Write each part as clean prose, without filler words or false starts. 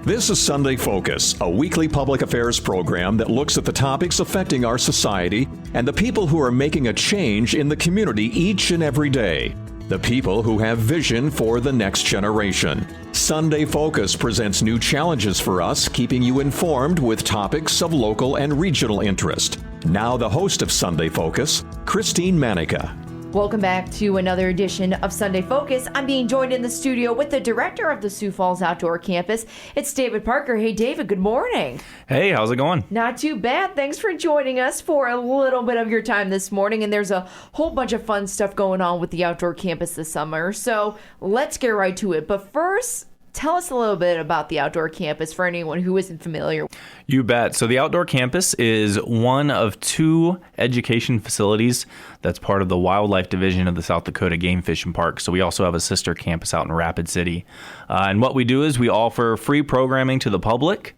This is Sunday Focus, a weekly public affairs program that looks at the topics affecting our society and the people who are making a change in the community each and every day. The people who have vision for the next generation. Sunday Focus presents new challenges for us, keeping you informed with topics of local and regional interest. Now the host of Sunday Focus, Christine Manica. Welcome back to another edition of Sunday Focus. I'm being joined in the studio with the director of the Sioux Falls Outdoor Campus. It's David Parker. Hey, David, good morning. Hey, how's it going? Not too bad. Thanks for joining us for a little bit of your time this morning. And there's a whole bunch of fun stuff going on with the outdoor campus this summer. So let's get right to it. But first, tell us a little bit about the outdoor campus for anyone who isn't familiar. You bet. So the outdoor campus is one of two education facilities that's part of the wildlife division of the South Dakota Game Fish and Park. So we also have a sister campus out in Rapid City. And what we do is we offer free programming to the public.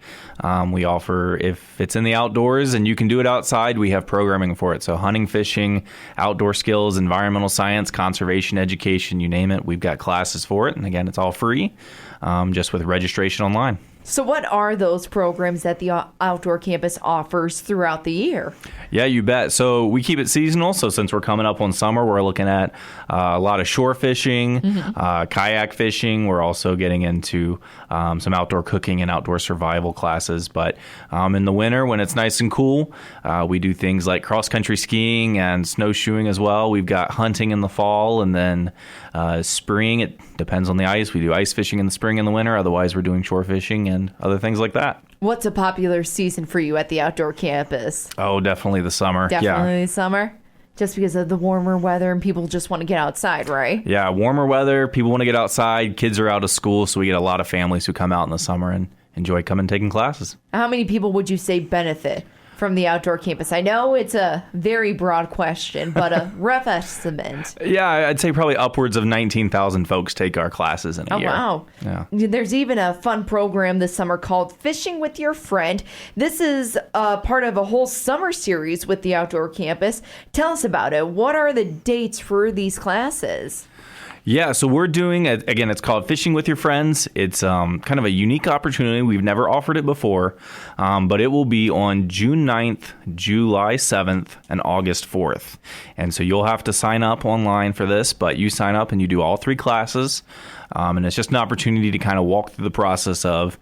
We offer, if it's in the outdoors and you can do it outside, we have programming for it. So hunting, fishing, outdoor skills, environmental science, conservation education, you name it. We've got classes for it. And again, it's all free, just with registration online. So what are those programs that the outdoor campus offers throughout the year? Yeah, you bet. So we keep it seasonal. So since we're coming up on summer, we're looking at a lot of shore fishing, kayak fishing. We're also getting into some outdoor cooking and outdoor survival classes. But in the winter, when it's nice and cool, we do things like cross-country skiing and snowshoeing as well. We've got hunting in the fall, and then spring, it depends on the ice. We do ice fishing in the spring and the winter. Otherwise, we're doing shore fishing and other things like that. What's a popular season for you at the outdoor campus? Oh, definitely the summer. Definitely the summer? Just because of the warmer weather and people just want to get outside, right? Yeah, warmer weather, people want to get outside, kids are out of school, so we get a lot of families who come out in the summer and enjoy coming and taking classes. How many people would you say benefit from the outdoor campus? I know it's a very broad question, but a rough estimate. Yeah, I'd say probably upwards of 19,000 folks take our classes in a year. Oh, wow. Yeah. There's even a fun program this summer called Fishing with Your Friend. This is part of a whole summer series with the outdoor campus. Tell us about it. What are the dates for these classes? Yeah, so we're doing, again, it's called Fishing with Your Friends. It's kind of a unique opportunity. We've never offered it before, but it will be on June 9th, July 7th, and August 4th. And so you'll have to sign up online for this, but you sign up and you do all three classes. And it's just an opportunity to kind of walk through the process of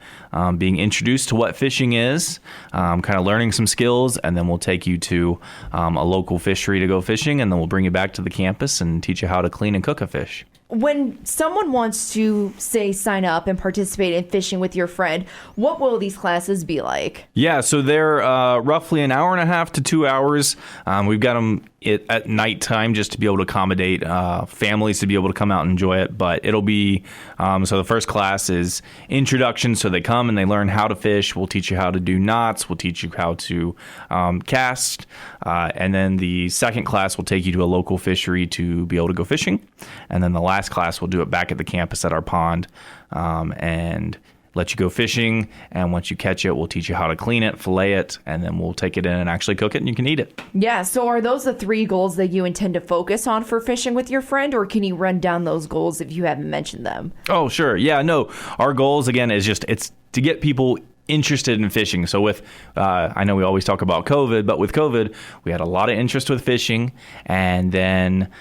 being introduced to what fishing is, kind of learning some skills, and then we'll take you to a local fishery to go fishing, and then we'll bring you back to the campus and teach you how to clean and cook a fish. When someone wants to, say, sign up and participate in Fishing with Your Friend, what will these classes be like? Yeah, so they're roughly an hour and a half to 2 hours. We've got them at nighttime just to be able to accommodate families to be able to come out and enjoy it. But it'll be, so the first class is introduction. So they come and they learn how to fish. We'll teach you how to do knots. We'll teach you how to cast. And then the second class will take you to a local fishery to be able to go fishing. And then the last class will do it back at the campus at our pond and let you go fishing. And once you catch it, we'll teach you how to clean it, fillet it, and then we'll take it in and actually cook it and you can eat it. Yeah. So are those the three goals that you intend to focus on for Fishing with Your Friend, or can you run down those goals if you haven't mentioned them? Oh, sure. Yeah, no. Our goals, again, is it's to get people interested in fishing. So with, I know we always talk about COVID, but with COVID, we had a lot of interest with fishing. And then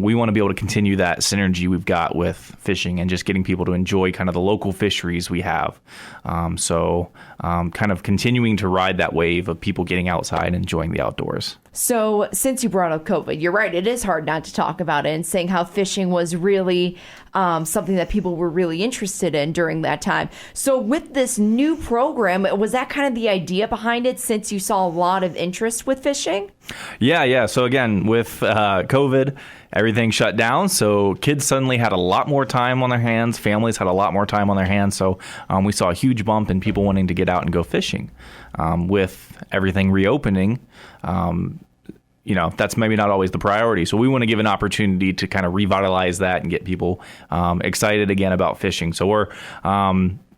we want to be able to continue that synergy we've got with fishing and just getting people to enjoy kind of the local fisheries we have. So kind of continuing to ride that wave of people getting outside and enjoying the outdoors. So since you brought up COVID, you're right, it is hard not to talk about it and saying how fishing was really something that people were really interested in during that time. So with this new program, was that kind of the idea behind it since you saw a lot of interest with fishing? Yeah. So again, with COVID, everything shut down. So kids suddenly had a lot more time on their hands. Families had a lot more time on their hands. So we saw a huge bump in people wanting to get out and go fishing. With everything reopening, that's maybe not always the priority. So we want to give an opportunity to kind of revitalize that and get people excited again about fishing. So we're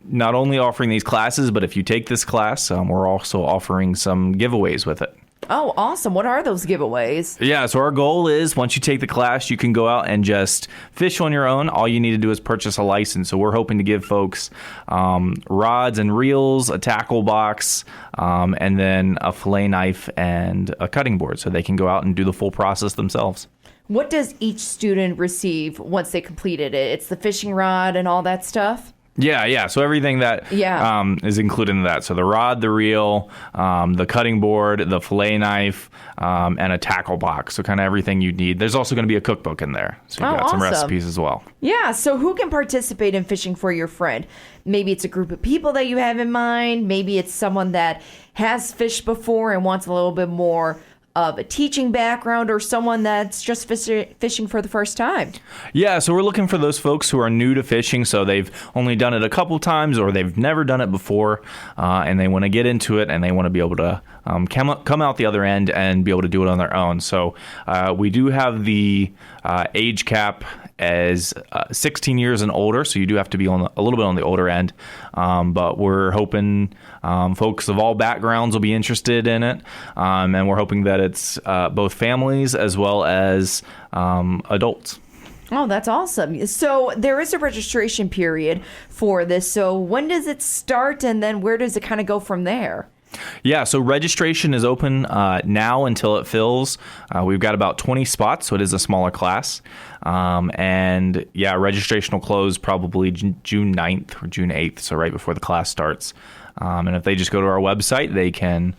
not only offering these classes, but if you take this class, we're also offering some giveaways with it. Oh, awesome. What are those giveaways? Yeah, so our goal is once you take the class, you can go out and just fish on your own. All you need to do is purchase a license. So we're hoping to give folks rods and reels, a tackle box, and then a fillet knife and a cutting board so they can go out and do the full process themselves. What does each student receive once they completed it? It's the fishing rod and all that stuff? Yeah. So everything that is included in that. So the rod, the reel, the cutting board, the fillet knife, and a tackle box. So kind of everything you need. There's also going to be a cookbook in there. So you got some recipes as well. Yeah. So who can participate in fishing for your friend? Maybe it's a group of people that you have in mind. Maybe it's someone that has fished before and wants a little bit more of a teaching background, or someone that's just fishing for the first time. Yeah, so we're looking for those folks who are new to fishing, so they've only done it a couple times or they've never done it before, and they want to get into it and they want to be able to come out the other end and be able to do it on their own. So we do have the age cap as 16 years and older, so you do have to be a little bit on the older end, but we're hoping folks of all backgrounds will be interested in it, and we're hoping that it's both families as well as adults. Oh, that's awesome. So there is a registration period for this. So when does it start, and then where does it kind of go from there? Yeah, so registration is open now until it fills. We've got about 20 spots, so it is a smaller class. And yeah, registration will close probably June 9th or June 8th, so right before the class starts. And if they just go to our website, they can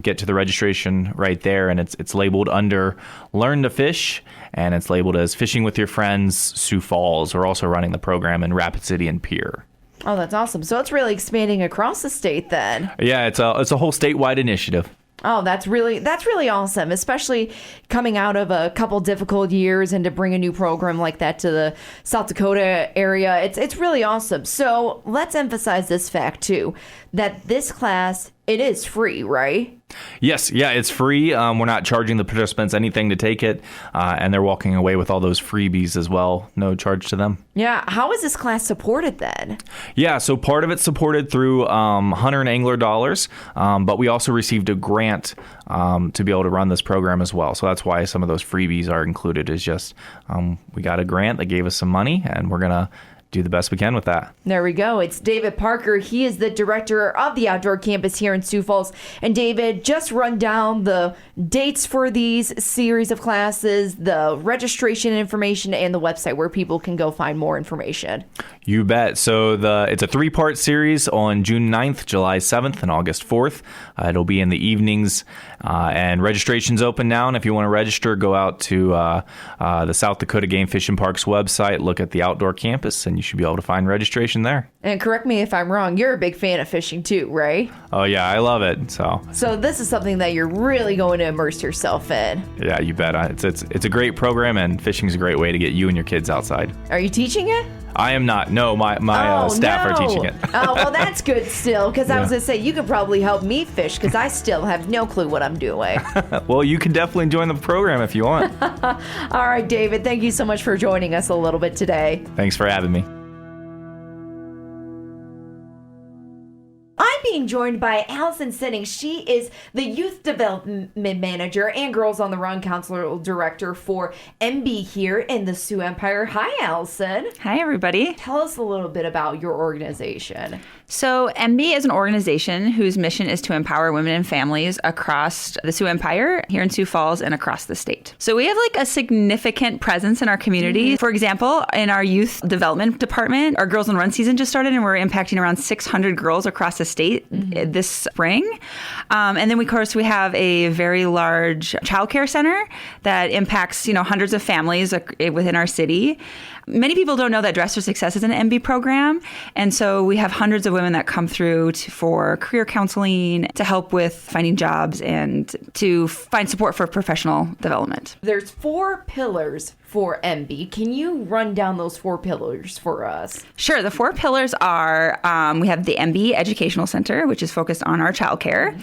get to the registration right there, and it's labeled under Learn to Fish, and it's labeled as Fishing with Your Friends, Sioux Falls. We're also running the program in Rapid City and Pierre. Oh, that's awesome. So it's really expanding across the state then. Yeah, it's a whole statewide initiative. Oh, that's really awesome, especially coming out of a couple difficult years, and to bring a new program like that to the South Dakota area. It's really awesome. So let's emphasize this fact too, that this class, it is free, right? Yes, yeah, it's free. We're not charging the participants anything to take it, and they're walking away with all those freebies as well. No charge to them. Yeah, how is this class supported then? Yeah, so part of it's supported through hunter and angler dollars, but we also received a grant to be able to run this program as well. So that's why some of those freebies are included. Is just we got a grant that gave us some money, and we're gonna do the best we can with that. There we go. It's David Parker. He is the director of the outdoor campus here in Sioux Falls. And David, just run down the dates for these series of classes, the registration information, and the website where people can go find more information. You bet. So it's a 3-part series on June 9th, July 7th, and August 4th. It'll be in the evenings, and registration's open now. And if you want to register, go out to the South Dakota Game Fish and Parks website, look at the outdoor campus, and you should be able to find registration there. And correct me if I'm wrong, you're a big fan of fishing too, right? Oh yeah, I love it. So this is something that you're really going to immerse yourself in. Yeah, you bet. It's a great program, and fishing is a great way to get you and your kids outside. Are you teaching it? I am not. No, my staff are teaching it. Oh, well, that's good still, because I was going to say, you could probably help me fish, because I still have no clue what I'm doing. Well, you can definitely join the program if you want. All right, David, thank you so much for joining us a little bit today. Thanks for having me. I'm being joined by Allison Sinning. She is the Youth Development Manager and Girls on the Run Counselor Director for Embe here in the Sioux Empire. Hi, Allison. Hi, everybody. Tell us a little bit about your organization. So Embe is an organization whose mission is to empower women and families across the Sioux Empire, here in Sioux Falls, and across the state. So we have a significant presence in our community. Mm-hmm. For example, in our youth development department, our Girls on Run season just started, and we're impacting around 600 girls across the state this spring. And then, of course, we have a very large childcare center that impacts, hundreds of families within our city. Many people don't know that Dress for Success is an Embe program. And so we have hundreds of women that come through for career counseling, to help with finding jobs, and to find support for professional development. There's 4 pillars for Embe. Can you run down those 4 pillars for us? Sure. The 4 pillars are, we have the Embe Educational Center, which is focused on our childcare.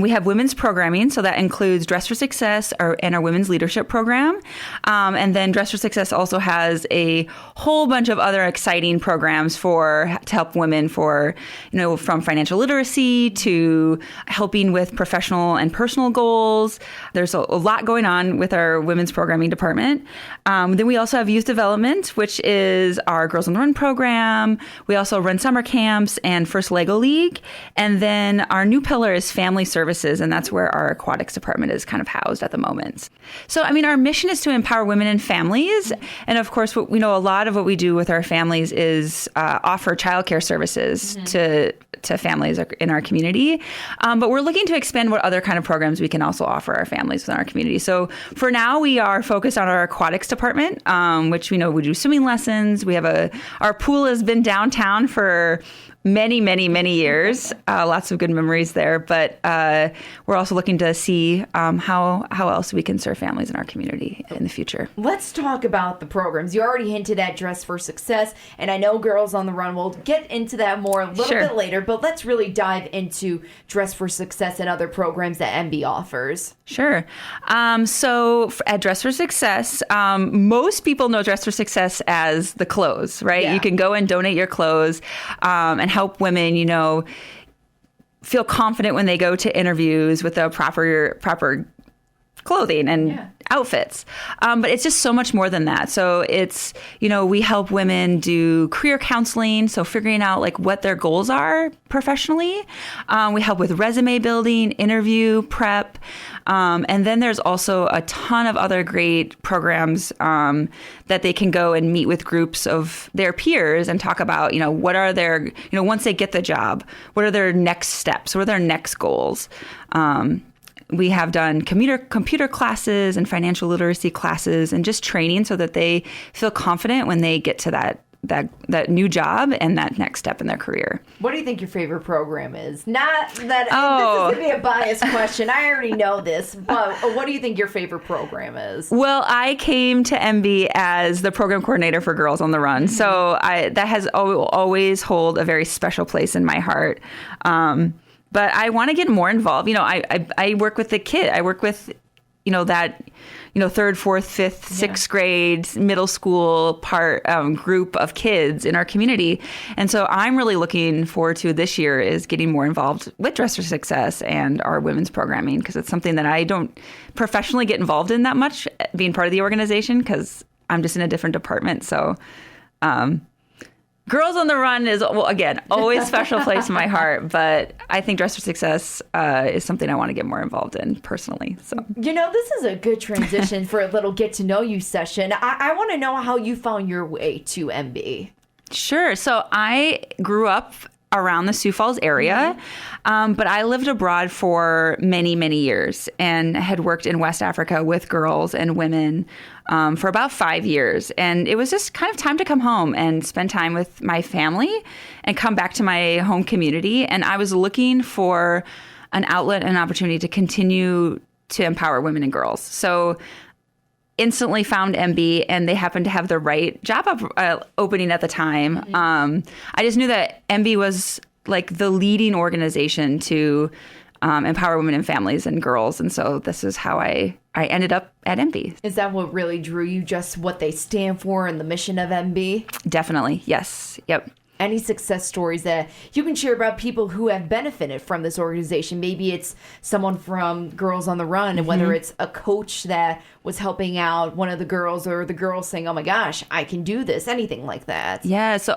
We have women's programming, so that includes Dress for Success and our women's leadership program. And then Dress for Success also has a whole bunch of other exciting programs to help women for, from financial literacy to helping with professional and personal goals. There's a lot going on with our women's programming department. Then we also have youth development, which is our Girls on the Run program. We also run summer camps and First Lego League. And then our new pillar is family services, and that's where our aquatics department is kind of housed at the moment. So, our mission is to empower women and families. And of course, we know a lot of what we do with our families is offer childcare services to families in our community. But we're looking to expand what other kind of programs we can also offer our families within our community. So for now, we are focused on our aquatics department, which we do swimming lessons. We have our pool has been downtown for many, many, many years. Lots of good memories there. But we're also looking to see how else we can serve families in our community in the future. Let's talk about the programs. You already hinted at Dress for Success, and I know Girls on the Run. We'll get into that more a little bit later, but let's really dive into Dress for Success and other programs that Embe offers. Sure. So at Dress for Success, most people know Dress for Success as the clothes, right? Yeah. You can go and donate your clothes and help women, feel confident when they go to interviews with the proper clothing and outfits. But it's just so much more than that. So it's, we help women do career counseling. So figuring out what their goals are professionally. We help with resume building, interview prep. And then there's also a ton of other great programs that they can go and meet with groups of their peers and talk about, what are their, once they get the job, what are their next steps? What are their next goals? We have done computer classes and financial literacy classes and just training so that they feel confident when they get to that new job and that next step in their career. What do you think your favorite program is? Not that this is going to be a biased question. I already know this, but what do you think your favorite program is? Well, I came to Embe as the program coordinator for Girls on the Run. So that has always hold a very special place in my heart. But I want to get more involved. I work with the kid. I work with, that, third, fourth, fifth, sixth grade, middle school group of kids in our community. And so I'm really looking forward to this year is getting more involved with Dress for Success and our women's programming, because it's something that I don't professionally get involved in that much, being part of the organization, because I'm just in a different department. So, Girls on the Run is, again, always a special place in my heart, but I think Dress for Success is something I want to get more involved in personally. So, this is a good transition for a little get to know you session. I want to know how you found your way to Embe. Sure. So I grew up around the Sioux Falls area, but I lived abroad for many, many years and had worked in West Africa with girls and women for about 5 years. And it was just kind of time to come home and spend time with my family and come back to my home community. And I was looking for an outlet and an opportunity to continue to empower women and girls. So instantly found Embe, and they happened to have the right job opening at the time. I just knew that Embe was the leading organization to empower women and families and girls. And so this is how I ended up at Embe. Is that what really drew you, just what they stand for and the mission of Embe? Definitely. Yes. Yep. Any success stories that you can share about people who have benefited from this organization? Maybe it's someone from Girls on the Run, and whether it's a coach that was helping out one of the girls, or the girls saying, oh my gosh, I can do this, anything like that. Yeah, so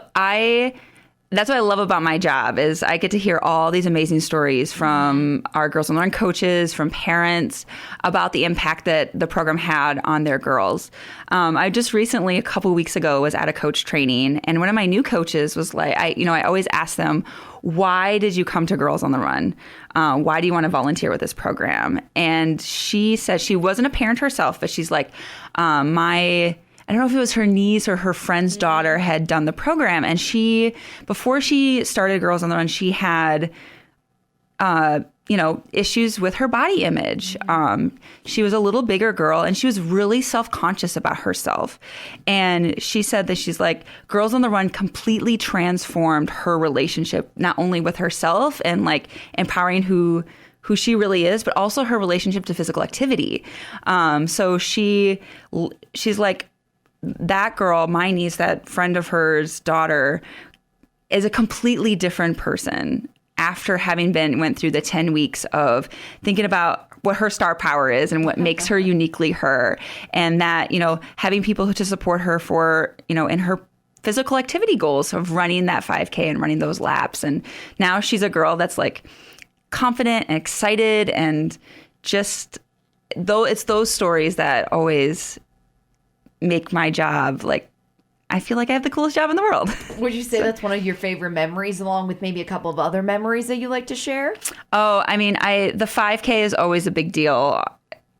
that's what I love about my job is I get to hear all these amazing stories from our Girls on the Run coaches, from parents, about the impact that the program had on their girls. I just recently, a couple weeks ago, was at a coach training, and one of my new coaches was like, I always ask them, why did you come to Girls on the Run? Why do you want to volunteer with this program? And she said she wasn't a parent herself, but she's like, I don't know if it was her niece or her friend's daughter had done the program. And before she started Girls on the Run, she had issues with her body image. She was a little bigger girl and she was really self-conscious about herself. And she said that she's like, Girls on the Run completely transformed her relationship, not only with herself and like empowering who she really is, but also her relationship to physical activity. So she's like, that girl, my niece, that friend of hers, daughter, is a completely different person after having went through the 10 weeks of thinking about what her star power is and what makes her uniquely her. And that, having people to support her for, in her physical activity goals of running that 5K and running those laps. And now she's a girl that's like confident and excited, and just, though it's those stories that always make my job like, I feel like I have the coolest job in the world. Would you say that's one of your favorite memories, along with maybe a couple of other memories that you like to share? Oh, I mean, the 5K is always a big deal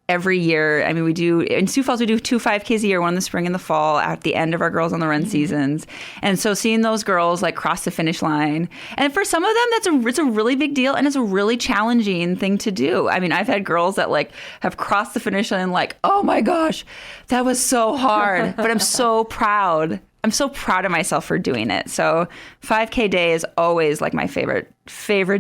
every year. I mean, we do, in Sioux Falls, we do 2 5Ks a year, one in the spring and the fall at the end of our Girls on the Run seasons. And so seeing those girls like cross the finish line, and for some of them, it's a really big deal, and it's a really challenging thing to do. I mean, I've had girls that like have crossed the finish line like, oh my gosh, that was so hard, but I'm so proud. I'm so proud of myself for doing it. So 5K day is always like my favorite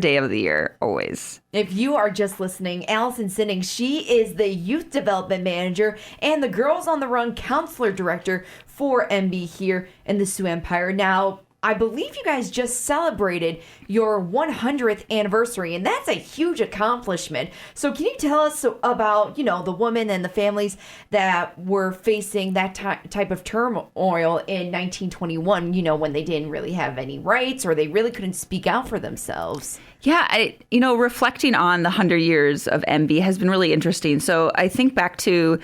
day of the year, always. If you are just listening, Allison Sinning, she is the Youth Development Manager and the Girls on the Run Counselor Director for Embe here in the Sioux Empire. Now, I believe you guys just celebrated your 100th anniversary, and that's a huge accomplishment. So can you tell us about, the women and the families that were facing that type of turmoil in 1921, when they didn't really have any rights or they really couldn't speak out for themselves? Yeah, reflecting on the 100 years of Embe has been really interesting. So I think back to,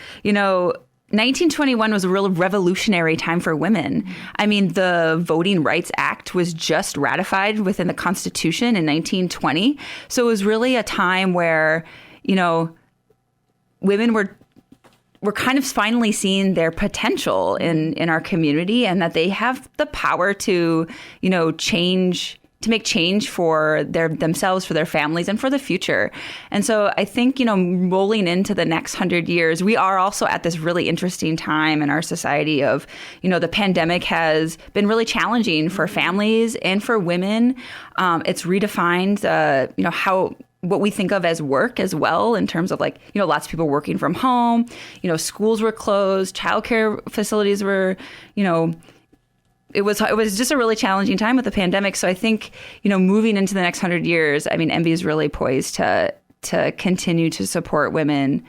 1921 was a real revolutionary time for women. I mean, the Voting Rights Act was just ratified within the Constitution in 1920. So it was really a time where, women were kind of finally seeing their potential in our community, and that they have the power to, make change for themselves, for their families, and for the future. And so I think, rolling into the next 100 years, we are also at this really interesting time in our society of, the pandemic has been really challenging for families and for women. It's redefined, what we think of as work as well, in terms of like, lots of people working from home, schools were closed, childcare facilities were, it was just a really challenging time with the pandemic. So I think, moving into the next 100 years, I mean, Embe is really poised to continue to support women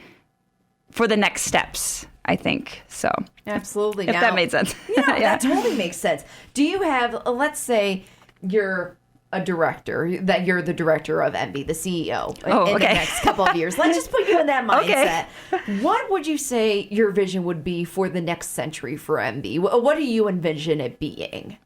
for the next steps, I think. So absolutely. If that made sense. That totally makes sense. Do you have, let's say you're a director, that you're the director of Embe, the CEO in the next couple of years. Let's just put you in that mindset. Okay. What would you say your vision would be for the next century for Embe? What do you envision it being?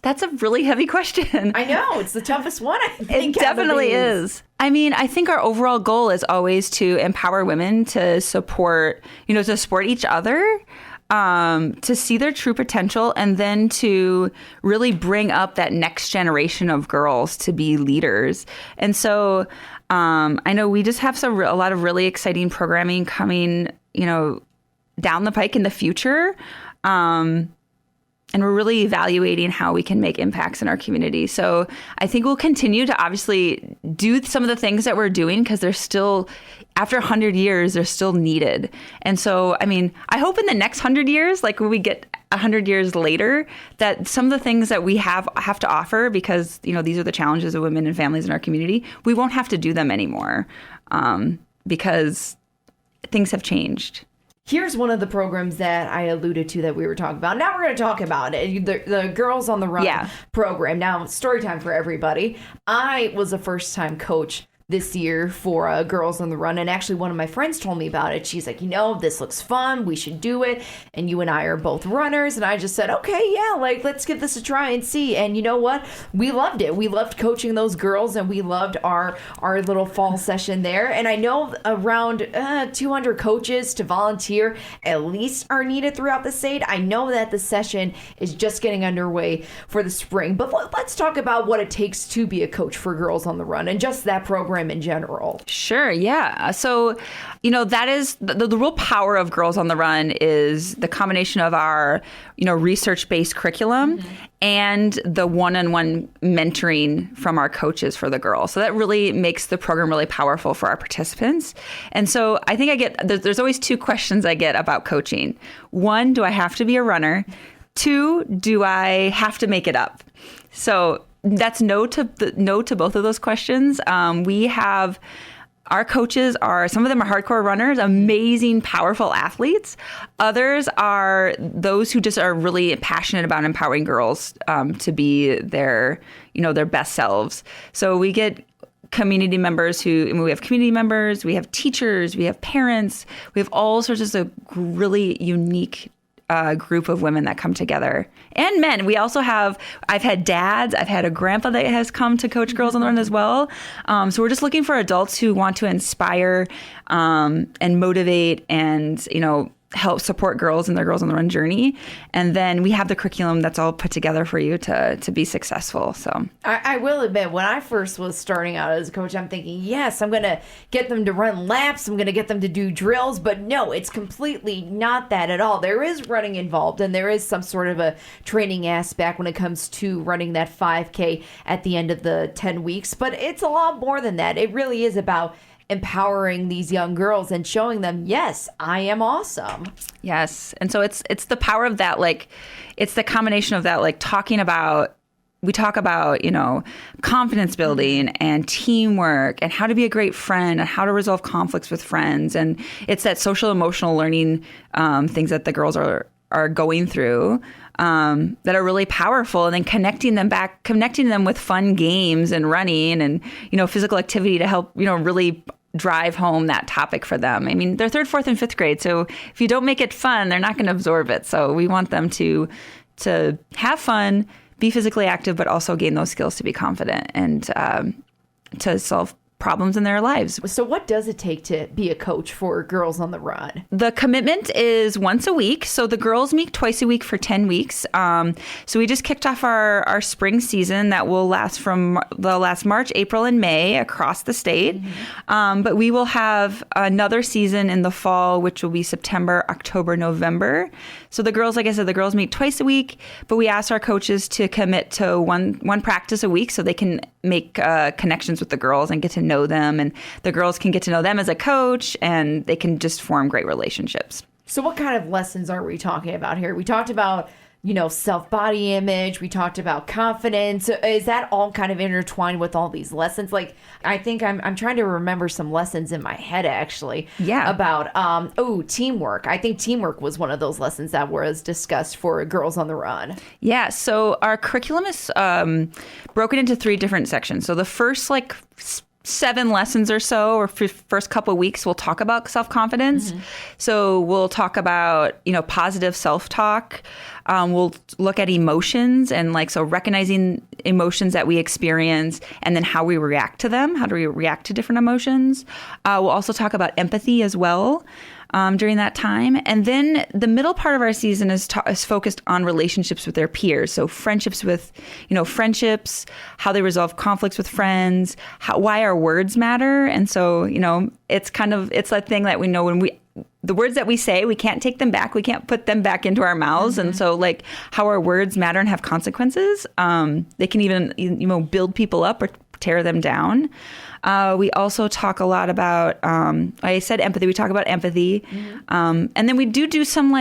That's a really heavy question. I know. It's the toughest one, I think. It definitely is. I mean, I think our overall goal is always to empower women to support each other, to see their true potential, and then to really bring up that next generation of girls to be leaders. And so I know we just have a lot of really exciting programming coming, down the pike in the future. And we're really evaluating how we can make impacts in our community. So I think we'll continue to obviously do some of the things that we're doing, because they're still, after 100 years, they're still needed. And so, I mean, I hope in the next 100 years, like when we get 100 years later, that some of the things that we have to offer, because, these are the challenges of women and families in our community, we won't have to do them anymore, because things have changed. Here's one of the programs that I alluded to that we were talking about. Now we're going to talk about it. The Girls on the Run program. Now, story time for everybody. I was a first-time coach this year for Girls on the Run, and actually one of my friends told me about it. She's like, this looks fun. We should do it. And you and I are both runners. And I just said, okay, yeah, let's give this a try and see. And you know what? We loved it. We loved coaching those girls, and we loved our little fall session there. And I know around 200 coaches to volunteer at least are needed throughout the state. I know that the session is just getting underway for the spring. But let's talk about what it takes to be a coach for Girls on the Run and just that program program in general? Sure. Yeah. So, that is the real power of Girls on the Run is the combination of our, research-based curriculum and the one-on-one mentoring from our coaches for the girls. So that really makes the program really powerful for our participants. And so I think there's always two questions I get about coaching. One, do I have to be a runner? Two, do I have to make it up? So that's no to both of those questions. We have our coaches some of them are hardcore runners, amazing, powerful athletes. Others are those who just are really passionate about empowering girls to be their best selves. So we get community members we have community members, we have teachers, we have parents, we have all sorts of really unique group of women that come together, and men. We also I've had dads, I've had a grandpa that has come to coach Girls on the Run as well. So we're just looking for adults who want to inspire and motivate and, help support girls in their Girls on the Run journey. And then we have the curriculum that's all put together for you to be successful. So I will admit, when I first was starting out as a coach, I'm thinking, yes, I'm going to get them to run laps. I'm going to get them to do drills. But no, it's completely not that at all. There is running involved, and there is some sort of a training aspect when it comes to running that 5K at the end of the 10 weeks. But it's a lot more than that. It really is about empowering these young girls and showing them, yes, I am awesome. Yes. And so it's the power of that, it's the combination of that, we talk about, confidence building and teamwork and how to be a great friend and how to resolve conflicts with friends. And it's that social emotional learning things that the girls are going through that are really powerful, and then connecting them with fun games and running and, physical activity to help, really drive home that topic for them. I mean, they're 3rd, 4th, and 5th grade. So if you don't make it fun, they're not going to absorb it. So we want them to have fun, be physically active, but also gain those skills to be confident and to solve problems in their lives. So what does it take to be a coach for Girls on the Run? The commitment is once a week. So the girls meet twice a week for 10 weeks. So we just kicked off our spring season that will last from the last March, April, and May across the state. But we will have another season in the fall, which will be September, October, November. So the girls, like I said, the girls meet twice a week, but we ask our coaches to commit to one practice a week so they can make connections with the girls and get to know them, and the girls can get to know them as a coach, and they can just form great relationships. So what kind of lessons are we talking about here? We talked about, self-body image. We talked about confidence. Is that all kind of intertwined with all these lessons? I think I'm trying to remember some lessons in my head, actually. Yeah. About, teamwork. I think teamwork was one of those lessons that was discussed for Girls on the Run. Yeah. So our curriculum is broken into 3 different sections. So the first, 7 lessons or so, or first couple of weeks, we'll talk about self-confidence. So we'll talk about, positive self-talk. We'll look at emotions and recognizing emotions that we experience and then how we react to them. How do we react to different emotions? We'll also talk about empathy as well during that time. And then the middle part of our season is focused on relationships with their peers. So friendships with, friendships, how they resolve conflicts with friends, why our words matter. And so, it's that thing that we know when the words that we say, we can't take them back. We can't put them back into our mouths. And so how our words matter and have consequences. They can even, build people up or tear them down. We also talk a lot about, I said empathy. We talk about empathy. And then we do some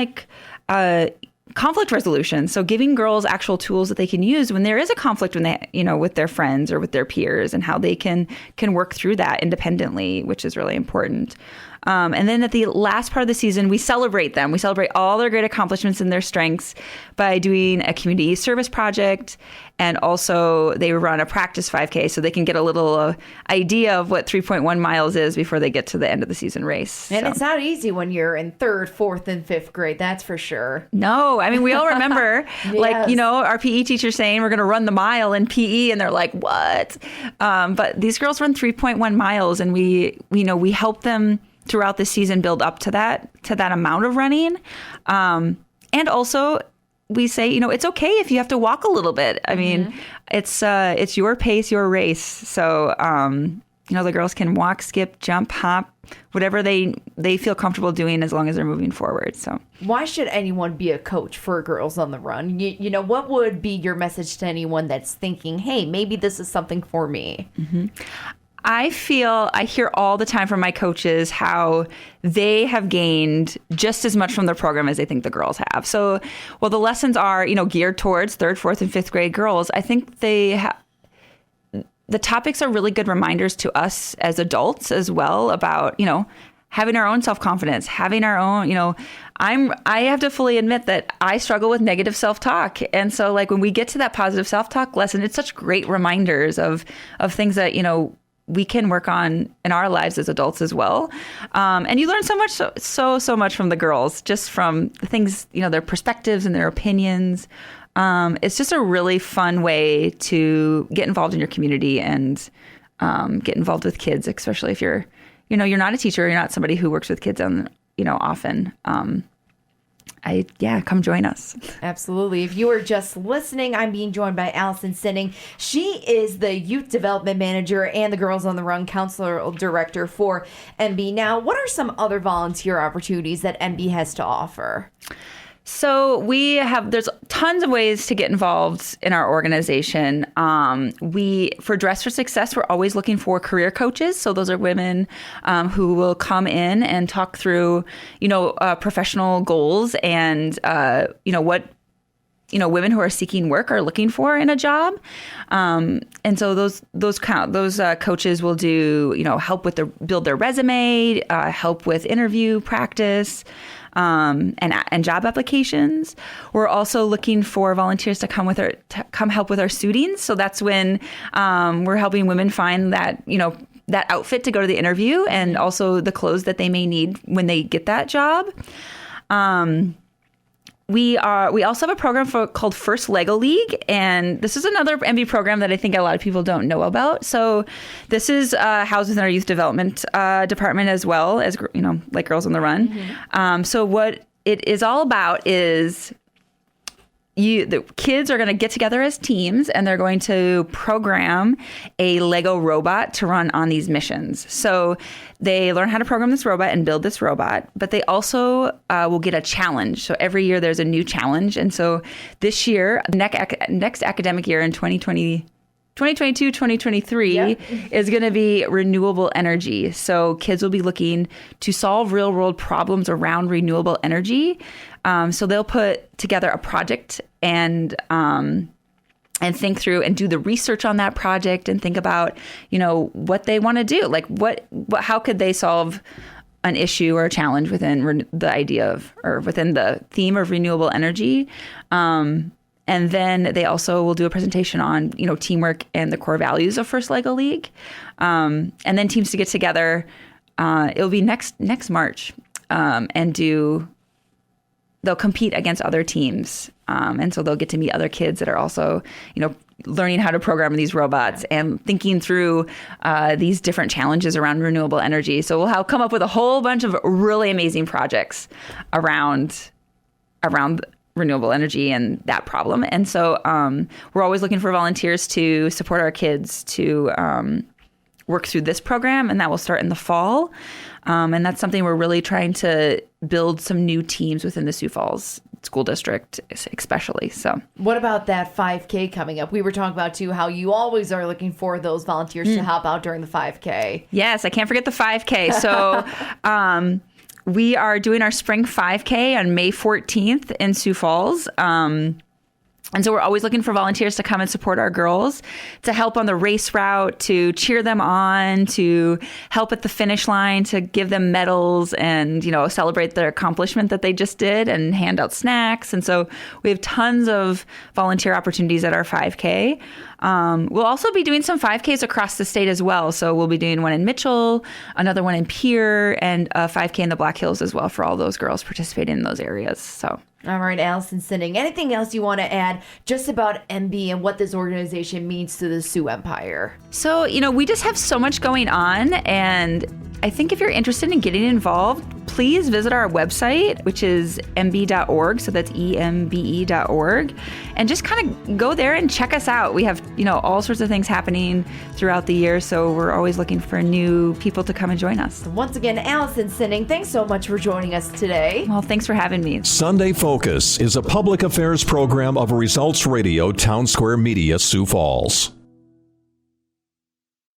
conflict resolution. So giving girls actual tools that they can use when there is a conflict when they, with their friends or with their peers, and how they can work through that independently, which is really important. And then at the last part of the season, we celebrate them. We celebrate all their great accomplishments and their strengths by doing a community service project. And also they run a practice 5K so they can get a little idea of what 3.1 miles is before they get to the end of the season race. And it's not easy when you're in 3rd, 4th, and 5th grade. That's for sure. No, I mean, we all remember Yes. our PE teacher saying we're going to run the mile in PE, and they're like, what? But these girls run 3.1 miles, and we help them throughout the season build up to that amount of running. And also we say, it's okay if you have to walk a little bit. I mean, it's your pace, your race. So, the girls can walk, skip, jump, hop, whatever they feel comfortable doing as long as they're moving forward. So why should anyone be a coach for Girls on the Run? What would be your message to anyone that's thinking, hey, maybe this is something for me? Mm-hmm. I hear all the time from my coaches how they have gained just as much from the program as they think the girls have. So, well, the lessons are, geared towards 3rd, 4th, and 5th grade girls. I think the topics are really good reminders to us as adults as well about, having our own self-confidence, having our own, I have to fully admit that I struggle with negative self-talk. And so like when we get to that positive self-talk lesson, it's such great reminders of things that, we can work on in our lives as adults as well. And you learn so much from the girls, just from the things, their perspectives and their opinions. It's just a really fun way to get involved in your community and get involved with kids, especially if you're not a teacher, you're not somebody who works with kids often. Come join us. Absolutely. If you are just listening, I'm being joined by Allison Sinning. She is the Youth Development Manager and the Girls on the Run Counselor Director for Embe. Now, what are some other volunteer opportunities that Embe has to offer? So there's tons of ways to get involved in our organization. For Dress for Success, we're always looking for career coaches. So those are women who will come in and talk through, professional goals and, what women who are seeking work are looking for in a job. And so those coaches will do, help with build their resume, help with interview practice, and job applications. We're also looking for volunteers to come help with our suitings. So that's when we're helping women find that, that outfit to go to the interview and also the clothes that they may need when they get that job. We also have a program called First Lego League, and this is another Embe program that I think a lot of people don't know about. So this is housed within our youth development department as well as, like Girls on the Run. Mm-hmm. So what it is all about is the kids are going to get together as teams and they're going to program a Lego robot to run on these missions. So they learn how to program this robot and build this robot, but they also will get a challenge. So every year there's a new challenge. And so this year, next academic year in 2022, 2023 is going to be renewable energy. So kids will be looking to solve real world problems around renewable energy. So they'll put together a project and think through and do the research on that project and think about, what they want to do. Like how could they solve an issue or a challenge within the idea of, or within the theme of renewable energy. And then they also will do a presentation on, teamwork and the core values of First Lego League. And then teams to get together. It'll be next March and they'll compete against other teams. And so they'll get to meet other kids that are also, learning how to program these robots and thinking through these different challenges around renewable energy. So we'll come up with a whole bunch of really amazing projects around renewable energy and that problem. And so we're always looking for volunteers to support our kids to work through this program, and that will start in the fall. And that's something we're really trying to build some new teams within the Sioux Falls School District, especially. So, what about that 5K coming up? We were talking about too how you always are looking for those volunteers to help out during the 5K. Yes, I can't forget the 5K. So, we are doing our spring 5K on May 14th in Sioux Falls. And so we're always looking for volunteers to come and support our girls, to help on the race route, to cheer them on, to help at the finish line, to give them medals and, celebrate their accomplishment that they just did and hand out snacks. And so we have tons of volunteer opportunities at our 5K. We'll also be doing some 5Ks across the state as well. So we'll be doing one in Mitchell, another one in Pierre, and a 5K in the Black Hills as well for all those girls participating in those areas. So. All right, Allison Sinning. Anything else you want to add just about Embe and what this organization means to the Sioux Empire? So, we just have so much going on, and I think if you're interested in getting involved, please visit our website, which is embe.org. So that's embe.org. And just kind of go there and check us out. We have, all sorts of things happening throughout the year. So we're always looking for new people to come and join us. Once again, Allison Sinning, thanks so much for joining us today. Well, thanks for having me. Sunday Focus is a public affairs program of Results Radio Town Square Media, Sioux Falls.